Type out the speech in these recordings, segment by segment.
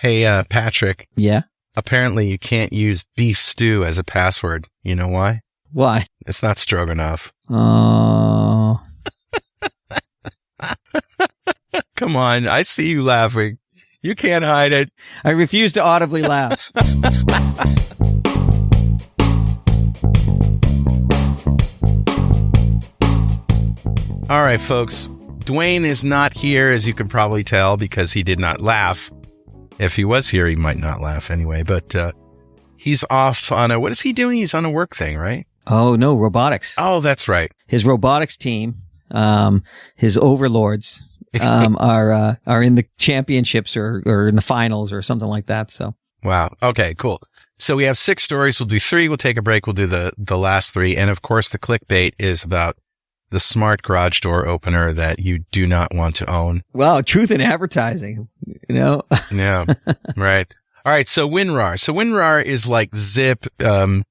Hey, Patrick. Yeah? Apparently you can't use beef stew as a password. You know why? Why? It's not stroganoff. Oh. Come on. I see you laughing. You can't hide it. I refuse to audibly laugh. All right, folks. Dwayne is not here, as you can probably tell, because he did not laugh. If he was here, he might not laugh anyway, but he's off on what is he doing? He's on a work thing, right? Oh, no, robotics. Oh, that's right. His robotics team, his overlords, are in the championships or in the finals or something like that. So. Wow. Okay, cool. So we have 6 stories. We'll do 3. We'll take a break. We'll do the last 3. And of course, the clickbait is about the smart garage door opener that you do not want to own. Wow. Truth in advertising, you know? Yeah. Right. All right. So WinRAR. So WinRAR is like Zip, WinZip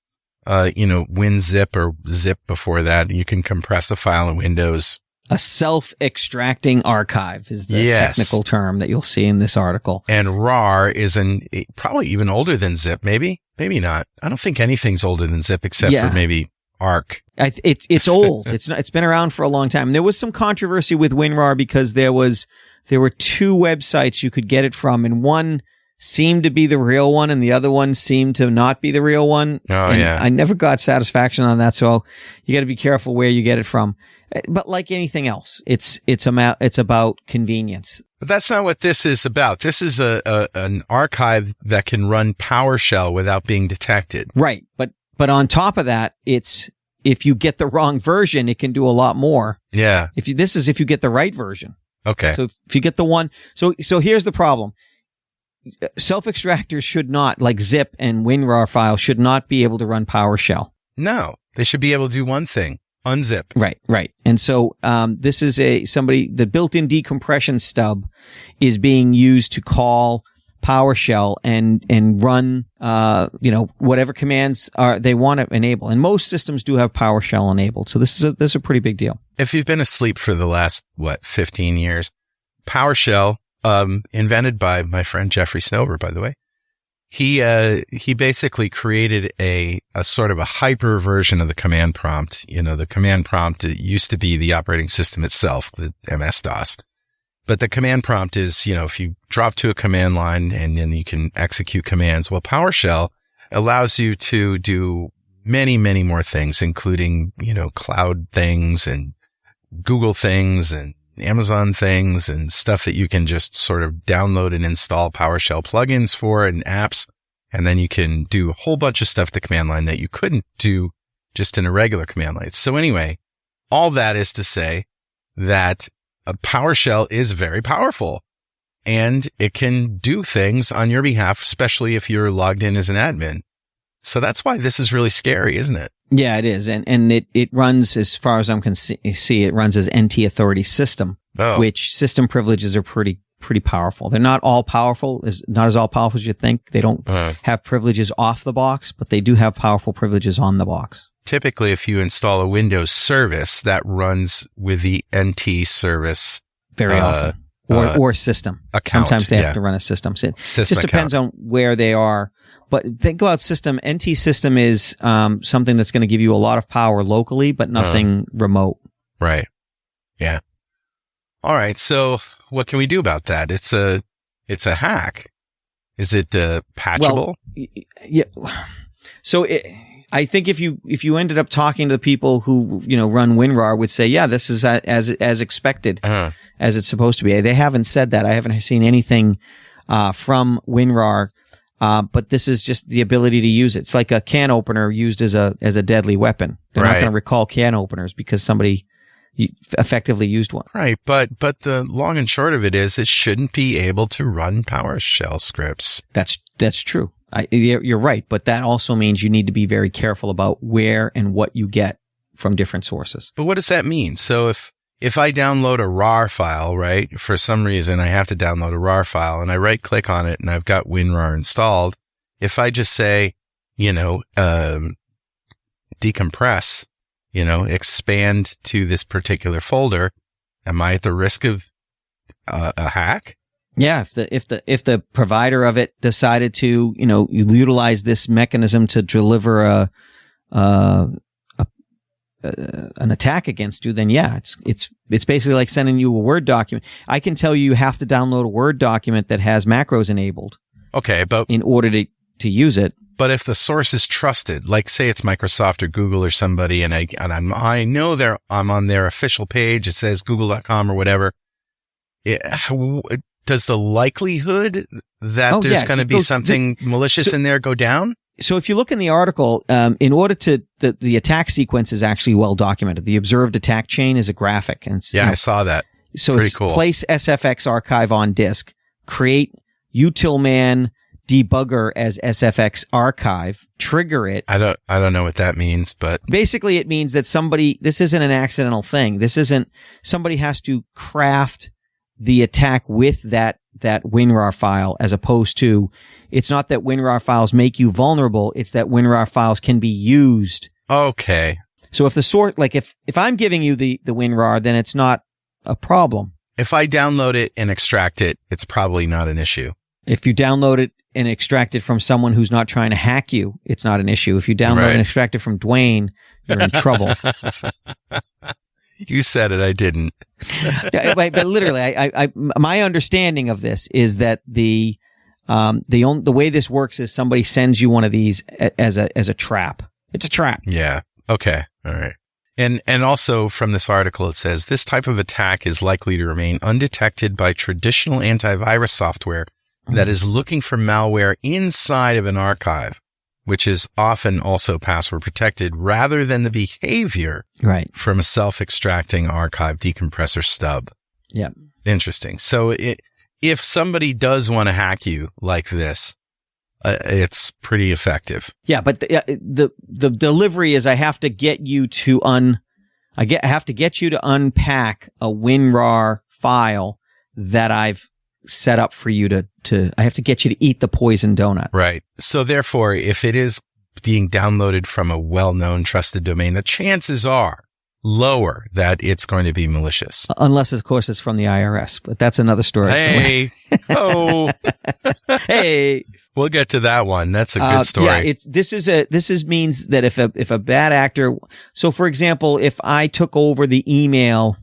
or Zip before that. You can compress a file in Windows. A self-extracting archive is the technical term that you'll see in this article. And RAR is probably even older than Zip. Maybe not. I don't think anything's older than Zip except for maybe Arc. It's old. It's been around for a long time. And there was some controversy with WinRAR because there were 2 websites you could get it from, and one seemed to be the real one and the other one seemed to not be the real one. Oh, yeah. I never got satisfaction on that. So you got to be careful where you get it from. But like anything else, it's about convenience. But that's not what this is about. This is an archive that can run PowerShell without being detected. Right. But on top of that, if you get the wrong version, it can do a lot more. Yeah. If you get the right version. Okay. So if you get the one, so here's the problem. Self-extractors should not, like Zip and WinRAR files, should not be able to run PowerShell. No, they should be able to do one thing: unzip. Right. And so this is the built-in decompression stub is being used to call PowerShell and run whatever commands they want to enable. And most systems do have PowerShell enabled. So this is a pretty big deal. If you've been asleep for the last 15 years, PowerShell, invented by my friend Jeffrey Snover, by the way, he basically created a sort of a hyper version of the command prompt. You know, the command prompt, it used to be the operating system itself, the MS-DOS. But the command prompt is, if you drop to a command line and then you can execute commands. Well, PowerShell allows you to do many, many more things, including, cloud things and Google things and Amazon things and stuff that you can just sort of download and install PowerShell plugins for and apps. And then you can do a whole bunch of stuff to command line that you couldn't do just in a regular command line. So anyway, all that is to say that a PowerShell is very powerful and it can do things on your behalf, especially if you're logged in as an admin. So that's why this is really scary, isn't it? Yeah, it is. And it runs, as far as I can see, it runs as NT Authority System, which system privileges are pretty powerful. They're not all powerful, not as all powerful as you think. They don't have privileges off the box, but they do have powerful privileges on the box. Typically, if you install a Windows service, that runs with the NT service. Very often. Or system. Account. Sometimes they have to run a system. So it just depends on where they are. But think about system. NT system is something that's going to give you a lot of power locally, but nothing remote. Right. Yeah. All right. So what can we do about that? It's a hack. Is it patchable? Well, yeah. So I think if you ended up talking to the people who, run WinRAR would say, yeah, this is as expected, as it's supposed to be. They haven't said that. I haven't seen anything, from WinRAR. But this is just the ability to use it. It's like a can opener used as a deadly weapon. They're not going to recall can openers because somebody effectively used one. Right. But the long and short of it is it shouldn't be able to run PowerShell scripts. That's true. You're right. But that also means you need to be very careful about where and what you get from different sources. But what does that mean? So if I download a RAR file, right, for some reason I have to download a RAR file and I right click on it and I've got WinRAR installed. If I just say, decompress, expand to this particular folder, am I at the risk of a hack? Yeah, if the provider of it decided to, utilize this mechanism to deliver an attack against you, then yeah, it's basically like sending you a Word document. I can tell you have to download a Word document that has macros enabled. Okay, but in order to use it. But if the source is trusted, like say it's Microsoft or Google or somebody, and I know I'm on their official page, it says google.com or whatever. Does the likelihood that there's going to be something malicious in there go down? So if you look in the article, in order to, the attack sequence is actually well documented. The observed attack chain is a graphic. And I saw that. So pretty it's cool. Place SFX archive on disk, create utilman debugger as SFX archive, trigger it. I don't know what that means, but basically it means that this isn't an accidental thing. Somebody has to craft the attack with that WinRAR file, as opposed to, it's not that WinRAR files make you vulnerable, it's that WinRAR files can be used. Okay. So if the source, like if I'm giving you the WinRAR, then it's not a problem. If I download it and extract it, it's probably not an issue. If you download it and extract it from someone who's not trying to hack you, it's not an issue. If you download and extract it from Dwayne, you're in trouble. You said it, I didn't. But literally, my understanding of this is that the way this works is somebody sends you one of these as a trap. It's a trap. Yeah. Okay. All right. And also from this article, it says this type of attack is likely to remain undetected by traditional antivirus software that is looking for malware inside of an archive, which is often also password protected, rather than the behavior from a self-extracting archive decompressor stub. Yeah. Interesting. So if somebody does want to hack you like this, it's pretty effective. Yeah, but the delivery is I have to get you to unpack a WinRAR file that I've set up for you to I have to get you to eat the poison donut. Right. So therefore, if it is being downloaded from a well-known trusted domain, the chances are lower that it's going to be malicious. Unless, of course, it's from the IRS, but that's another story. Hey. Oh. Hey. We'll get to that one. That's a good story. Yeah, this means that if a bad actor, so for example, if I took over the email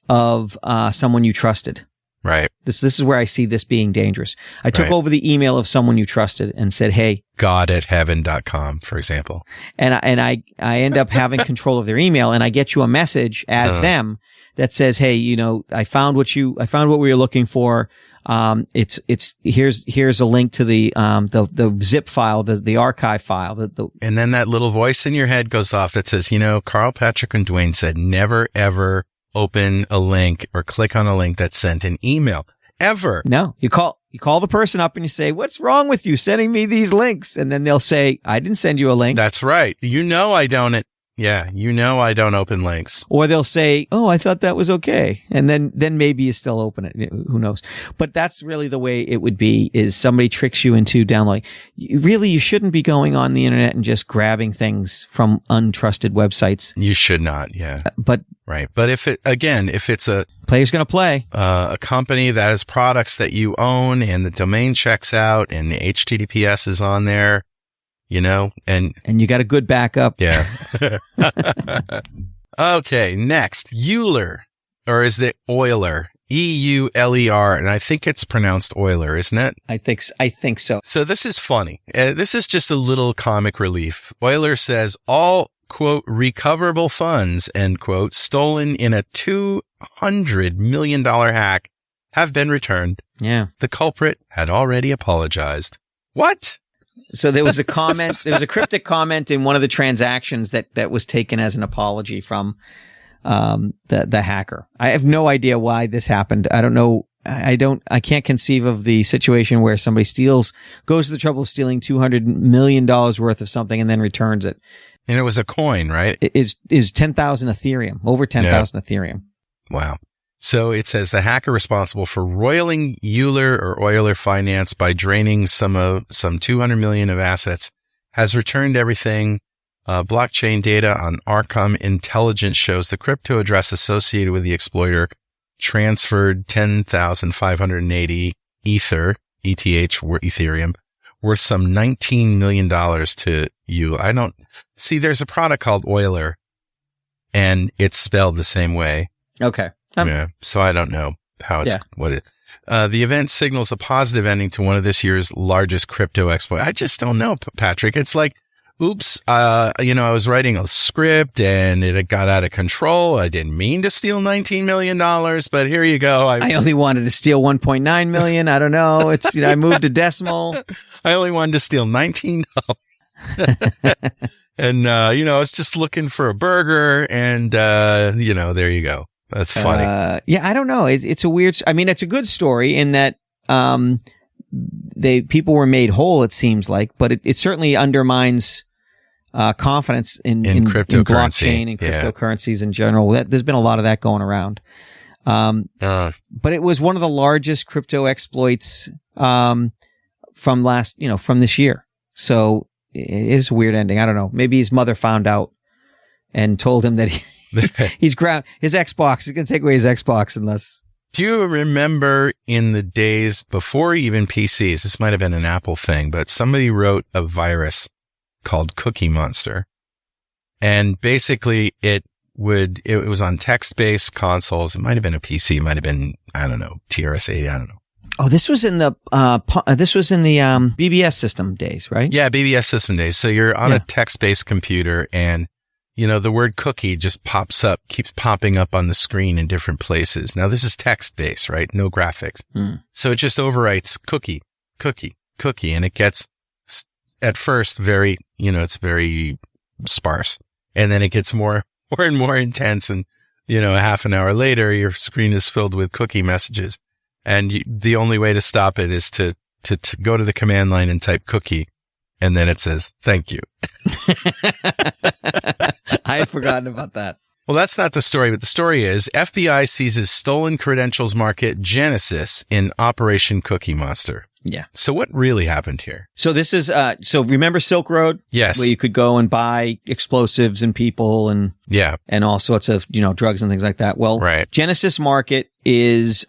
of someone you trusted. Right. This is where I see this being dangerous. I took over the email of someone you trusted and said, "Hey, God@heaven.com, for example." And I end up having control of their email, and I get you a message as them that says, "Hey, I found what we were looking for. Here's a link to the zip file, the archive file." And then that little voice in your head goes off that says, Carl, Patrick, and Dwayne said never ever open a link or click on a link that sent an email. Ever. No. You call the person up and you say, "What's wrong with you sending me these links?" And then they'll say, "I didn't send you a link." That's right. I don't. Yeah. I don't open links. Or they'll say, "Oh, I thought that was okay." And then maybe you still open it. Who knows? But that's really the way it would be, is somebody tricks you into downloading. Really, you shouldn't be going on the internet and just grabbing things from untrusted websites. You should not. Yeah. Right. But if it's a player's going to play, a company that has products that you own and the domain checks out and the HTTPS is on there, and you got a good backup. Yeah. Okay. Next, Euler, or is it Euler? EULER, and I think it's pronounced Euler, isn't it? I think so. So this is funny. This is just a little comic relief. Euler says all, quote, recoverable funds, end quote, stolen in a $200 million hack have been returned. Yeah. The culprit had already apologized. What? So there was a comment, there was a cryptic comment in one of the transactions that was taken as an apology from the hacker. I have no idea why this happened. I don't know. I can't conceive of the situation where somebody goes to the trouble of stealing $200 million worth of something and then returns it. And it was a coin, right? It is 10,000 Ethereum, over 10,000 Ethereum. Wow. So it says the hacker responsible for roiling Euler Finance by draining some $200 million of assets has returned everything. Blockchain data on Arkham Intelligence shows the crypto address associated with the exploiter transferred 10,580 Ether, ETH, Ethereum, worth some $19 million to you. I don't see there's a product called Euler and it's spelled the same way. Okay. Yeah. So I don't know how it's, the event signals a positive ending to one of this year's largest crypto exploits. I just don't know, Patrick. It's like, oops, I was writing a script and it got out of control. I didn't mean to steal $19 million, but here you go. I only wanted to steal 1.9 million. I don't know. It's, I moved a decimal. I only wanted to steal $19. And, I was just looking for a burger and, there you go. That's funny. I don't know. It's a weird, it's a good story in that, people were made whole, it seems like, but it certainly undermines confidence in blockchain and cryptocurrencies in general. There's been a lot of that going around. But it was one of the largest crypto exploits from this year. So it is a weird ending. I don't know. Maybe his mother found out and told him that his Xbox. He's going to take away his Xbox unless. Do you remember in the days before even PCs, this might have been an Apple thing, but somebody wrote a virus called Cookie Monster. And basically it was on text-based consoles. It might have been a PC, it might have been, I don't know, TRS-80, I don't know. Oh, this was in the BBS system days, right? Yeah, BBS system days. So you're on a text-based computer and the word cookie just keeps popping up on the screen in different places. Now, this is text-based, right? No graphics. So it just overwrites cookie, and it gets, at first, very, it's very sparse. And then it gets more and more intense. And, half an hour later, your screen is filled with cookie messages. And the only way to stop it is to go to the command line and type cookie. And then it says, thank you. I had forgotten about that. Well, that's not the story, but the story is FBI seizes stolen credentials market Genesis in Operation Cookie Monster. Yeah. So what really happened here? So this is, remember Silk Road? Yes. Where you could go and buy explosives and people and all sorts of, drugs and things like that. Well, right. Genesis Market is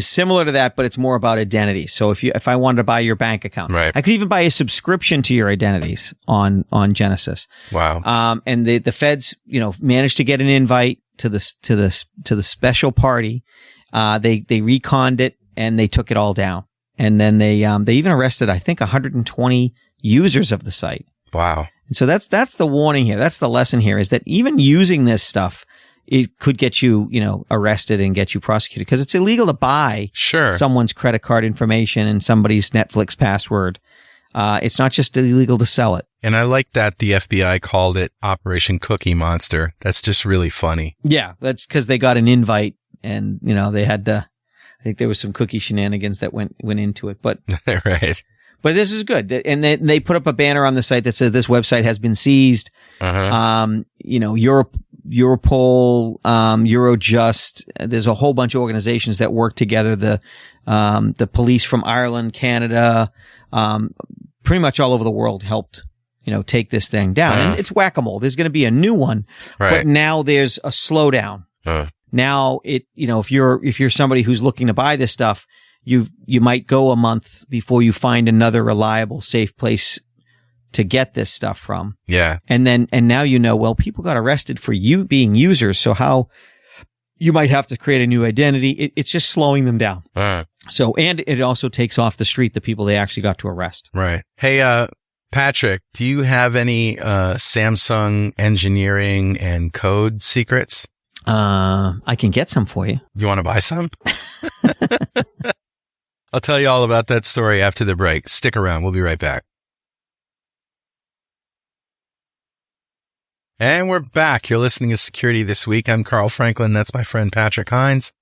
similar to that, but it's more about identity. So if I wanted to buy your bank account, right. I could even buy a subscription to your identities on Genesis. Wow. And the feds, managed to get an invite to the special party. They reconned it and they took it all down. And then they even arrested, I think, 120 users of the site. Wow. And so that's the warning here. That's the lesson here, is that even using this stuff, it could get you, arrested and get you prosecuted, because it's illegal to buy someone's credit card information and somebody's Netflix password. It's not just illegal to sell it. And I like that the FBI called it Operation Cookie Monster. That's just really funny. Yeah, that's because they got an invite and, they had to, I think there was some cookie shenanigans that went into it, but. Right. But this is good. And they put up a banner on the site that says this website has been seized. Europol, Eurojust. There's a whole bunch of organizations that work together. The police from Ireland, Canada, pretty much all over the world helped, take this thing down. And it's whack-a-mole. There's going to be a new one, but now there's a slowdown. Now if you're somebody who's looking to buy this stuff, you might go a month before you find another reliable, safe place to get this stuff from. Yeah. And now people got arrested for you being users. So how you might have to create a new identity. It's just slowing them down. So, and it also takes off the street the people they actually got to arrest. Right. Hey, Patrick, do you have any Samsung engineering and code secrets? I can get some for you. You want to buy some? I'll tell you all about that story after the break. Stick around. We'll be right back. And we're back. You're listening to Security This Week. I'm Carl Franklin. That's my friend Patrick Hines.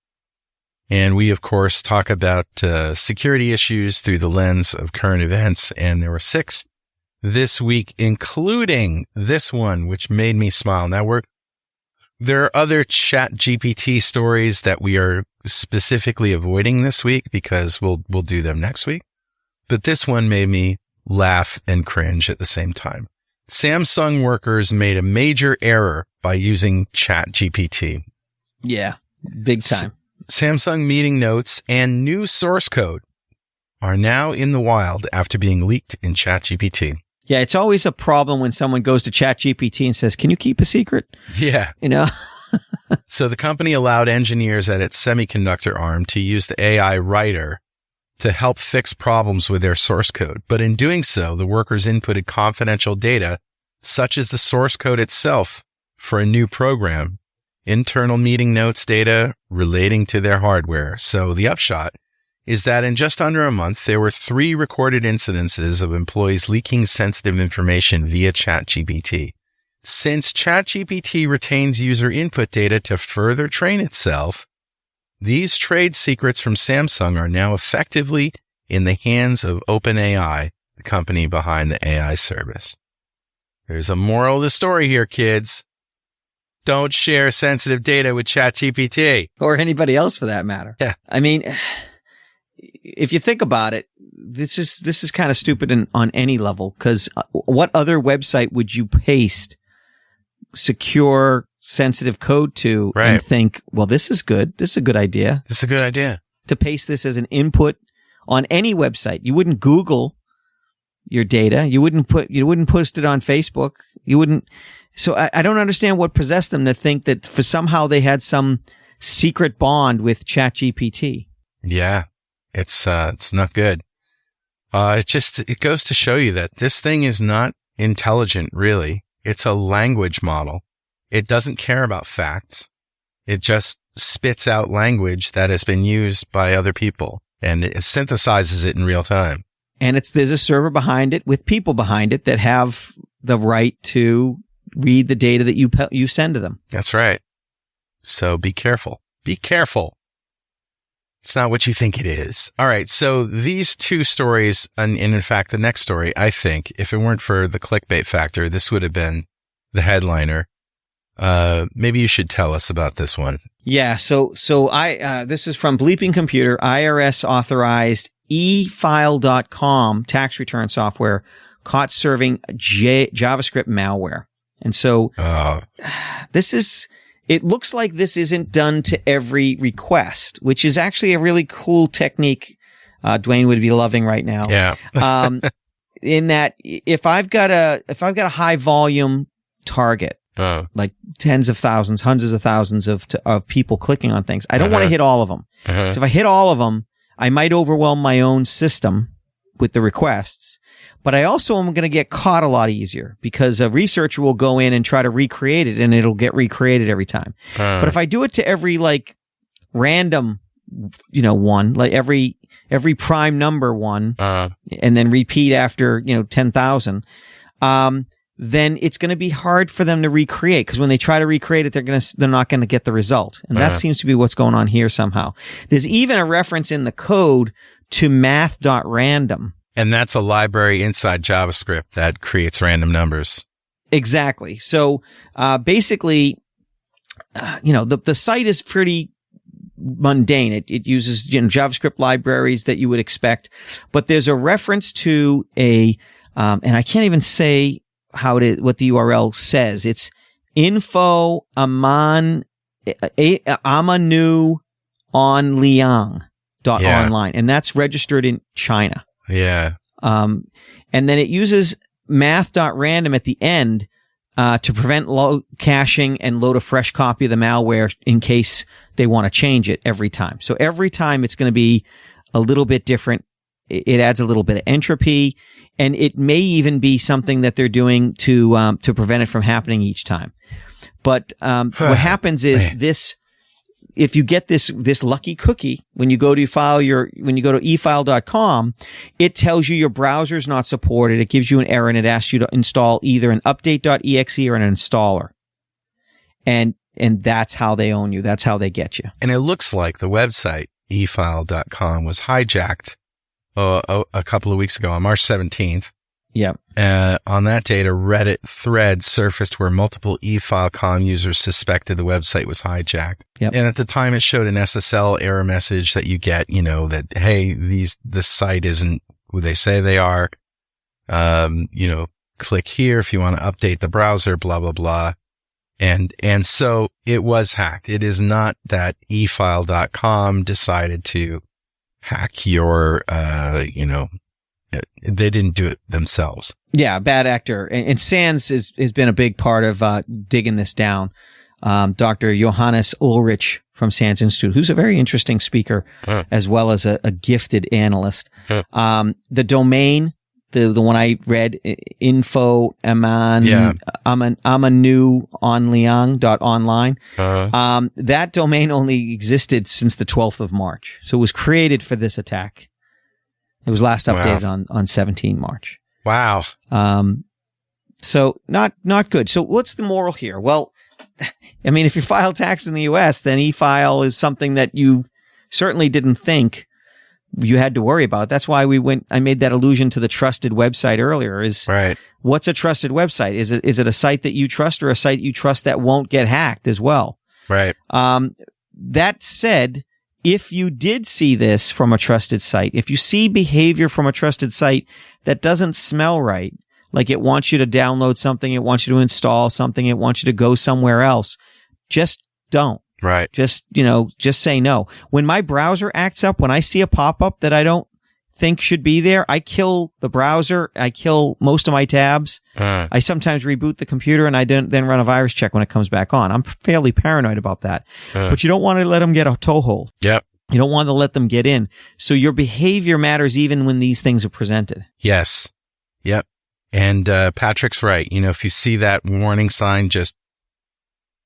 And we, of course, talk about security issues through the lens of current events. And there were 6 this week, including this one, which made me smile. Now, there are other ChatGPT stories that we are specifically avoiding this week because we'll do them next week. But this one made me laugh and cringe at the same time. Samsung workers made a major error by using ChatGPT. Yeah, big time. Samsung meeting notes and new source code are now in the wild after being leaked in ChatGPT. Yeah, it's always a problem when someone goes to ChatGPT and says, "Can you keep a secret?" Yeah. You know? So the company allowed engineers at its semiconductor arm to use the AI writer to help fix problems with their source code. But in doing so, the workers inputted confidential data, such as the source code itself, for a new program, internal meeting notes data relating to their hardware. So the upshot is that in just under a month, there were 3 recorded incidences of employees leaking sensitive information via ChatGPT. Since ChatGPT retains user input data to further train itself, these trade secrets from Samsung are now effectively in the hands of OpenAI, the company behind the AI service. There's a moral of the story here, kids. Don't share sensitive data with ChatGPT. Or anybody else for that matter. Yeah. I mean, if you think about it, this is kind of stupid on any level, because what other website would you paste secure, sensitive code to and think, well, this is good. This is a good idea. This is a good idea. To paste this as an input on any website. You wouldn't Google your data. You wouldn't post it on Facebook. You wouldn't. So I don't understand what possessed them to think that for somehow they had some secret bond with ChatGPT. Yeah. It's not good. It goes to show you that this thing is not intelligent, really. It's a language model. It doesn't care about facts. It just spits out language that has been used by other people, and it synthesizes it in real time. And there's a server behind it with people behind it that have the right to read the data that you send to them. That's right. So be careful. Be careful. It's not what you think it is. All right. So these 2 stories, and in fact, the next story, I think, if it weren't for the clickbait factor, this would have been the headliner. Maybe you should tell us about this one. Yeah. So this is from Bleeping Computer. IRS authorized eFile.com tax return software caught serving JavaScript malware. And so it looks like this isn't done to every request, which is actually a really cool technique. Dwayne would be loving right now. Yeah. In that if I've got a high volume target, like tens of thousands, hundreds of thousands of people clicking on things, I don't want to hit all of them. So if I hit all of them, I might overwhelm my own system with the requests. But I also am going to get caught a lot easier because a researcher will go in and try to recreate it, and it'll get recreated every time. But if I do it to every random, one, like every prime number one, and then repeat after 10,000, then it's going to be hard for them to recreate, because when they try to recreate it, they're not going to get the result. And that seems to be what's going on here somehow. There's even a reference in the code to math.random. And that's a library inside JavaScript that creates random numbers. Exactly. So, basically, the site is pretty mundane. It uses, JavaScript libraries that you would expect, but there's a reference to and I can't even say what the URL says. It's info amanu on liang.online. And that's registered in China. Yeah. And then it uses math.random at the end to prevent caching and load a fresh copy of the malware in case they want to change it every time. So every time it's going to be a little bit different. It adds a little bit of entropy, and it may even be something that they're doing to prevent it from happening each time. But what happens is this. If you get this lucky cookie, when you go to efile.com, it tells you your browser's not supported. It gives you an error, and it asks you to install either an update.exe or an installer. And that's how they own you. That's how they get you. And it looks like the website efile.com was hijacked a couple of weeks ago on March 17th. Yeah. On that date, a Reddit thread surfaced where multiple eFile.com users suspected the website was hijacked. Yep. And at the time, it showed an SSL error message that you get, that, hey, the site isn't who they say they are. Click here if you want to update the browser, blah, blah, blah. And so it was hacked. It is not that efile.com decided to hack your, they didn't do it themselves. Yeah, bad actor. And SANS has been a big part of digging this down. Dr. Johannes Ulrich from SANS Institute, who's a very interesting speaker, as well as a gifted analyst. The domain, the one I read, info amanuonliang.online. That domain only existed since the 12th of March. So it was created for this attack. It was last updated on 17 March. Wow. So not good. So what's the moral here? Well, I mean, if you file tax in the US, then e-file is something that you certainly didn't think you had to worry about. That's why I made that allusion to the trusted website earlier is right. What's a trusted website? Is it a site that you trust or a site you trust that won't get hacked as well? Right. That said, if you did see this from a trusted site, if you see behavior from a trusted site that doesn't smell right, like it wants you to download something, it wants you to install something, it wants you to go somewhere else, just don't. Right. Just say no. When my browser acts up, when I see a pop-up that I don't think should be there, I kill the browser. I kill most of my tabs. I sometimes reboot the computer and I then run a virus check when it comes back on. I'm fairly paranoid about that. But you don't want to let them get a toehold. Yep. You don't want to let them get in. So your behavior matters even when these things are presented. Yes. Yep. And Patrick's right. If you see that warning sign, just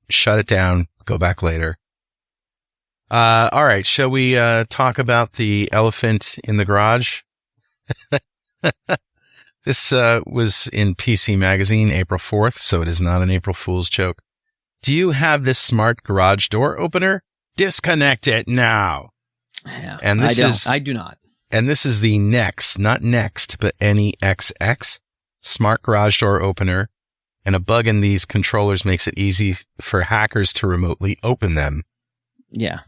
shut it down. Go back later. All right. Shall we talk about the elephant in the garage? This was in PC Magazine, April 4th, so it is not an April Fool's joke. Do you have this smart garage door opener? Disconnect it now. Yeah, and I do not. And this is the Next, not Next, but NEXX smart garage door opener. And a bug in these controllers makes it easy for hackers to remotely open them. Yeah.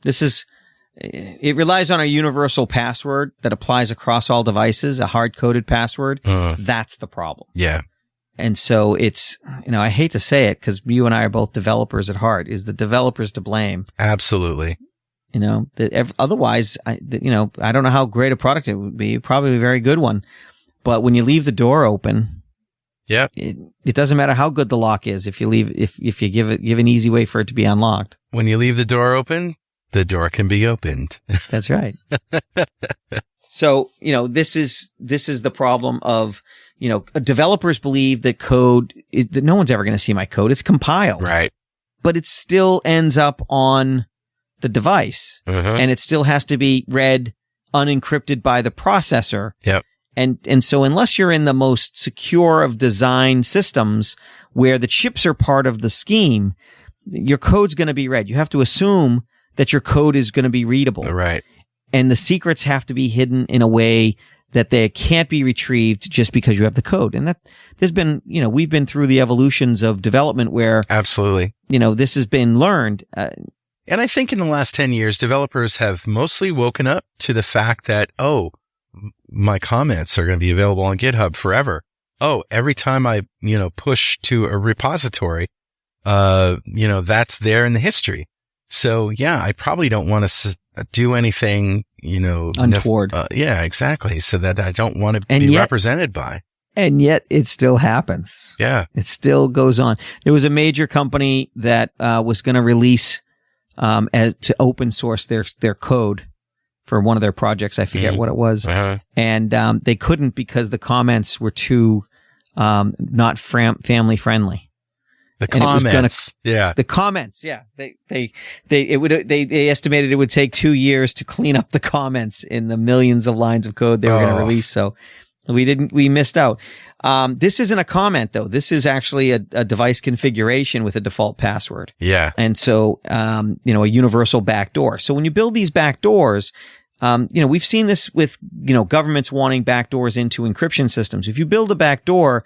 It relies on a universal password that applies across all devices, a hard-coded password. That's the problem. Yeah. And so it's, I hate to say it because you and I are both developers at heart. Is the developers to blame? Absolutely. Otherwise, I don't know how great a product it would be. Probably a very good one. But when you leave the door open, yep. It doesn't matter how good the lock is if you give an easy way for it to be unlocked. When you leave the door open, the door can be opened. That's right. So, this is the problem of, developers believe that that no one's ever going to see my code. It's compiled. Right. But it still ends up on the device. And it still has to be read unencrypted by the processor. Yep. And so unless you're in the most secure of design systems where the chips are part of the scheme, your code's going to be read. You have to assume that your code is going to be readable. Right. And the secrets have to be hidden in a way that they can't be retrieved just because you have the code. And we've been through the evolutions of development where absolutely, this has been learned. And I think in the last 10 years, developers have mostly woken up to the fact that, my comments are going to be available on GitHub forever. Every time I, push to a repository, that's there in the history. So yeah, I probably don't want to do anything, untoward. Yeah, exactly. So that I don't want to be represented by. And yet it still happens. Yeah. It still goes on. There was a major company that, was going to release, to open source their code for one of their projects. I forget what it was. And they couldn't because the comments were too not family friendly. The comments. The comments. Yeah. They estimated it would take 2 years to clean up the comments in the millions of lines of code they were going to release. So we missed out. This isn't a comment though. This is actually a device configuration with a default password. Yeah. And so, a universal backdoor. So when you build these backdoors, we've seen this with, governments wanting backdoors into encryption systems. If you build a backdoor,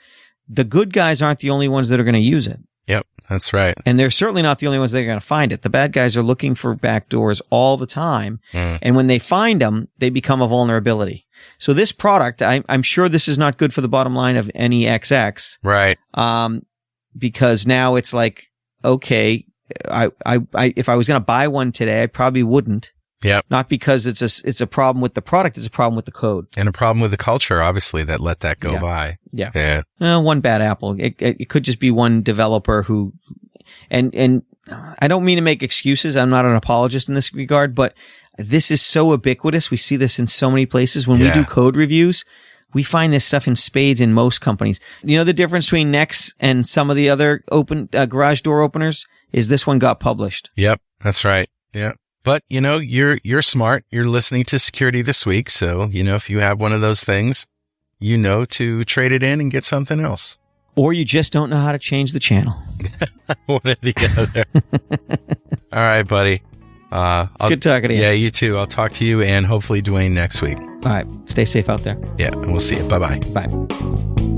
the good guys aren't the only ones that are going to use it. Yep, that's right. And they're certainly not the only ones that are going to find it. The bad guys are looking for backdoors all the time. And when they find them, they become a vulnerability. So this product, I'm sure this is not good for the bottom line of NEXX. Right. because now it's like, okay, I if I was going to buy one today, I probably wouldn't. Yep. Not because it's a problem with the product, it's a problem with the code. And a problem with the culture, obviously, that let that go by. Yeah. One bad apple. It could just be one developer who, and I don't mean to make excuses. I'm not an apologist in this regard, but this is so ubiquitous. We see this in so many places. When we do code reviews, we find this stuff in spades in most companies. You know, the difference between Next and some of the other open garage door openers is this one got published. Yep. That's right. Yep. But, you know, you're smart. You're listening to Security This Week. So, you know, if you have one of those things, you know to trade it in and get something else. Or you just don't know how to change the channel. One or the other. All right, buddy. It's good talking to you. Yeah, you too. I'll talk to you and hopefully Dwayne next week. All right. Stay safe out there. Yeah, and we'll see you. Bye-bye. Bye.